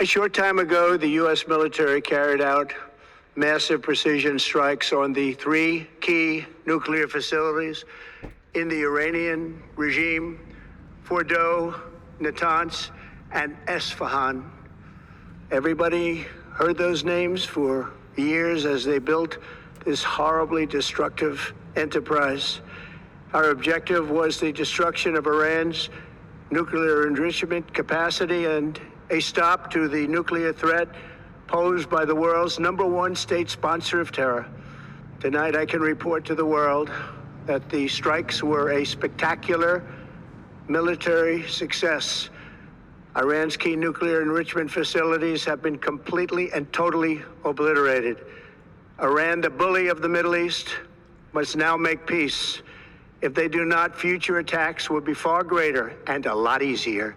A short time ago, the U.S. military carried out massive precision strikes on the three key nuclear facilities in the Iranian regime: Fordow, Natanz, and Esfahan. Everybody heard those names for years as they built this horribly destructive enterprise. Our objective was the destruction of Iran's nuclear enrichment capacity and a stop to the nuclear threat posed by the world's #1 state sponsor of terror. Tonight, I can report to the world that the strikes were a spectacular military success. Iran's key nuclear enrichment facilities have been completely and totally obliterated. Iran, the bully of the Middle East, must now make peace. If they do not, future attacks will be far greater and a lot easier.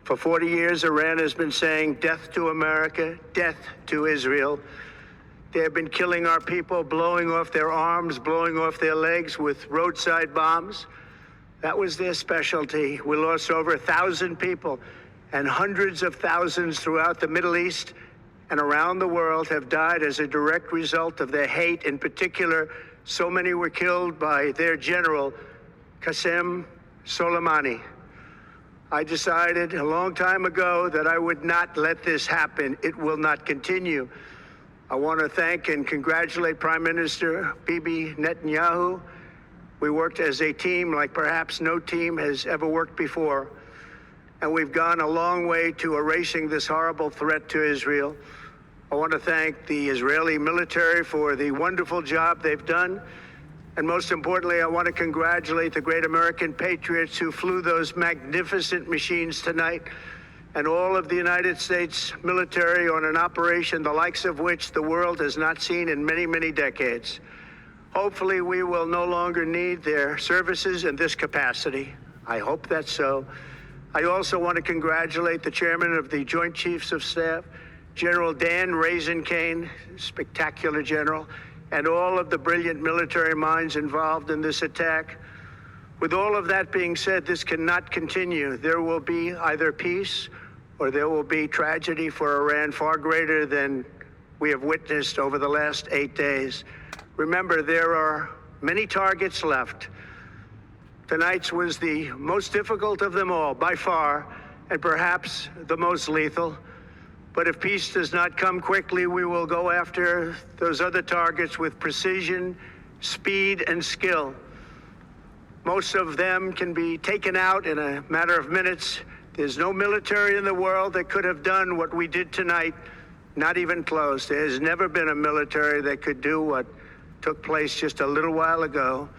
For 40 years, Iran has been saying death to America, death to Israel. They have been killing our people, blowing off their arms, blowing off their legs with roadside bombs. That was their specialty. We lost over 1,000 people, and hundreds of thousands throughout the Middle East and around the world have died as a direct result of their hate. In particular, so many were killed by their general, Qasem Soleimani. I decided a long time ago that I would not let this happen. It will not continue. I want to thank and congratulate Prime Minister Bibi Netanyahu. We worked as a team like perhaps no team has ever worked before. And we've gone a long way to erasing this horrible threat to Israel. I want to thank the Israeli military for the wonderful job they've done. And most importantly, I want to congratulate the great American patriots who flew those magnificent machines tonight, and all of the United States military on an operation the likes of which the world has not seen in many, many decades. Hopefully, we will no longer need their services in this capacity. I hope that's so. I also want to congratulate the chairman of the Joint Chiefs of Staff, General Dan Kane, spectacular general, and all of the brilliant military minds involved in this attack. With all of that being said, this cannot continue. There will be either peace or there will be tragedy for Iran far greater than we have witnessed over the last 8 days. Remember, there are many targets left. Tonight's was the most difficult of them all, by far, and perhaps the most lethal. But if peace does not come quickly, we will go after those other targets with precision, speed, and skill. Most of them can be taken out in a matter of minutes. There's no military in the world that could have done what we did tonight, not even close. There has never been a military that could do what took place just a little while ago.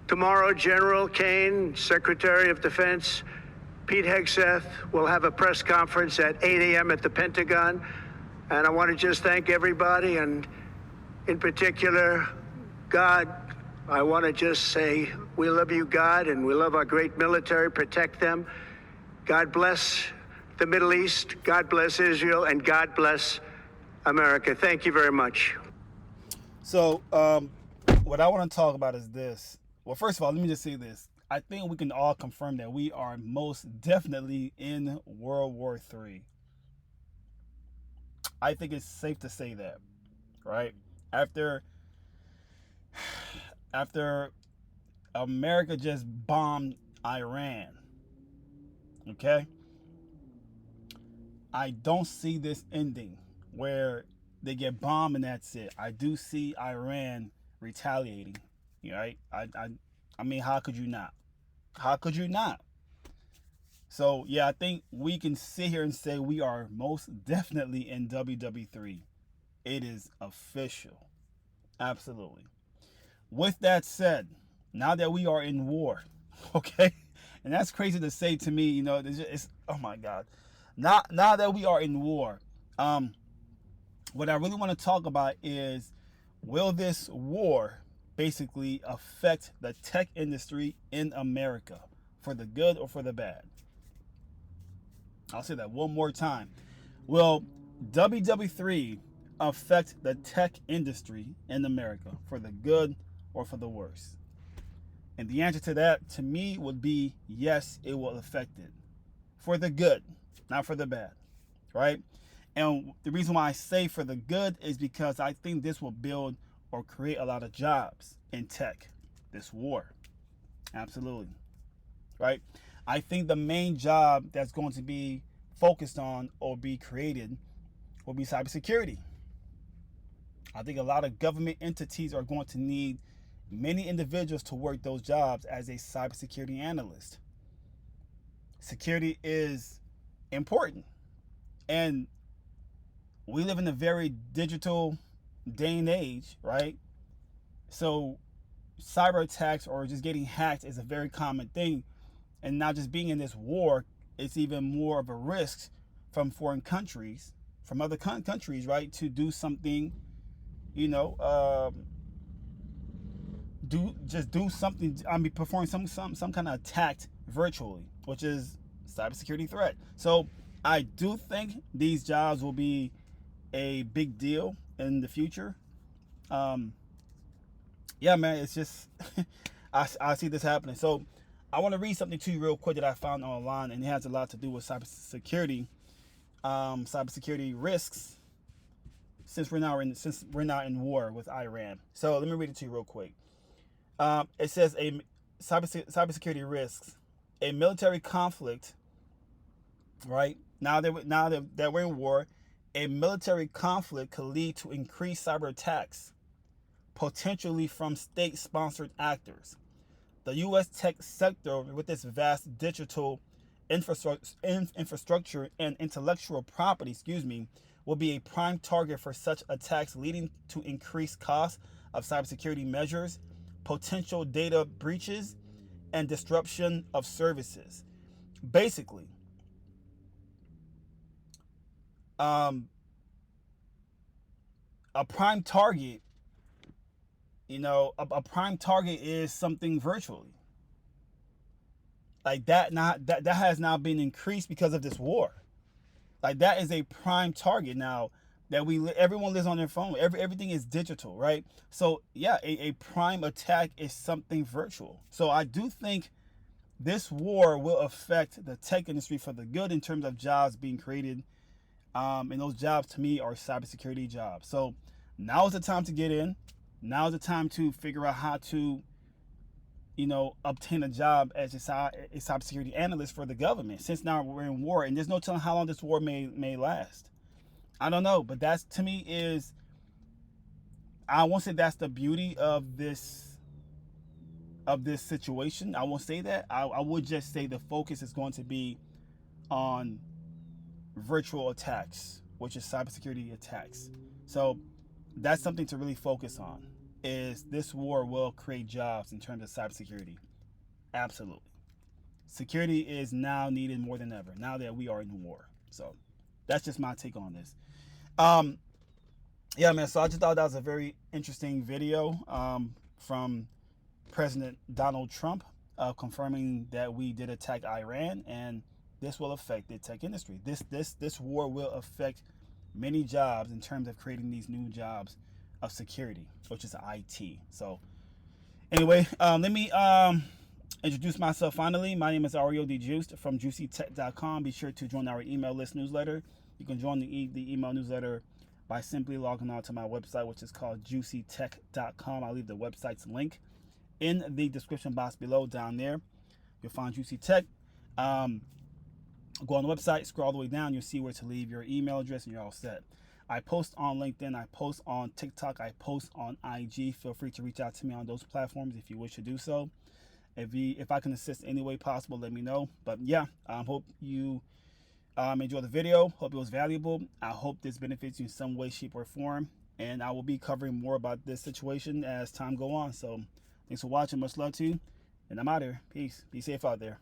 Tomorrow, General Kane, Secretary of Defense, Pete Hegseth will have a press conference at 8 a.m. at the Pentagon. And I want to just thank everybody, and in particular, God. I want to just say, we love you, God, and we love our great military. Protect them. God bless the Middle East. God bless Israel, and God bless America. Thank you very much. So, what I want to talk about is this. Well, first of all, let me just say this. I think we can all confirm that we are most definitely in World War III. I think it's safe to say that, right? After America just bombed Iran, okay? I don't see this ending where they get bombed and that's it. I do see Iran retaliating, right? I mean, how could you not? How could you not? So, yeah, I think we can sit here and say we are most definitely in WW3. It is official. Absolutely. With that said, now that we are in war, okay? And that's crazy to say to me, it's oh my God. Now that we are in war, what I really want to talk about is, will this war basically affect the tech industry in America for the good or for the bad? I'll say that one more time. Will WW3 affect the tech industry in America for the good or for the worse? And the answer to that, to me, would be yes, it will affect it. For the good, not for the bad, right? And the reason why I say for the good is because I think this will build or create a lot of jobs in tech, this war. Absolutely. Right? I think the main job that's going to be focused on or be created will be cybersecurity. I think a lot of government entities are going to need many individuals to work those jobs as a cybersecurity analyst. Security is important. And we live in a very digital day and age, right? So cyber attacks or just getting hacked is a very common thing. And now just being in this war, it's even more of a risk from foreign countries, from other countries, right? To do something, you know, do something. I mean, perform some kind of attack virtually, which is cybersecurity threat. So I do think these jobs will be a big deal in the future. Yeah, man, it's just I see this happening. So I want to read something to you real quick that I found online, and it has a lot to do with cybersecurity, cybersecurity risks. Since we're not in war with Iran, so let me read it to you real quick. It says a cybersecurity risks, a military conflict. Right now that we're in war, a military conflict could lead to increased cyber attacks, potentially from state-sponsored actors. The U.S. tech sector, with its vast digital infrastructure and intellectual property, will be a prime target for such attacks, leading to increased costs of cybersecurity measures, potential data breaches, and disruption of services. Basically, a prime target, a prime target is something virtually like that. Not that has now been increased because of this war. Like that is a prime target now that everyone lives on their phone. Everything is digital, right? So yeah, a prime attack is something virtual. So I do think this war will affect the tech industry for the good in terms of jobs being created. And those jobs to me are cybersecurity jobs. So now is the time to get in. Now is the time to figure out how to, obtain a job as a cybersecurity analyst for the government. Since now we're in war, and there's no telling how long this war may last. I don't know, but that's to me is. I won't say that's the beauty of this situation. I won't say that. I would just say the focus is going to be on virtual attacks, which is cybersecurity attacks. So that's something to really focus on. Is this war will create jobs in terms of cybersecurity? Absolutely. Security is now needed more than ever now that we are in war. So that's just my take on this. Yeah, man. So I just thought that was a very interesting video from President Donald Trump confirming that we did attack Iran, and this will affect the tech industry. This war will affect many jobs in terms of creating these new jobs of security, which is IT. So anyway, let me introduce myself finally. My name is Ario D. Juiced from juicytech.com. Be sure to join our email list newsletter. You can join the email newsletter by simply logging on to my website, which is called juicytech.com. I'll leave the website's link in the description box below. Down there, you'll find Juicy Tech. Go on the website, scroll all the way down, you'll see where to leave your email address, and you're all set. I post on LinkedIn, I post on TikTok, I post on IG. Feel free to reach out to me on those platforms if you wish to do so. If I can assist any way possible, let me know. But yeah, I hope you enjoy the video. Hope it was valuable. I hope this benefits you in some way, shape, or form. And I will be covering more about this situation as time go on. So thanks for watching. Much love to you. And I'm out here. Peace. Be safe out there.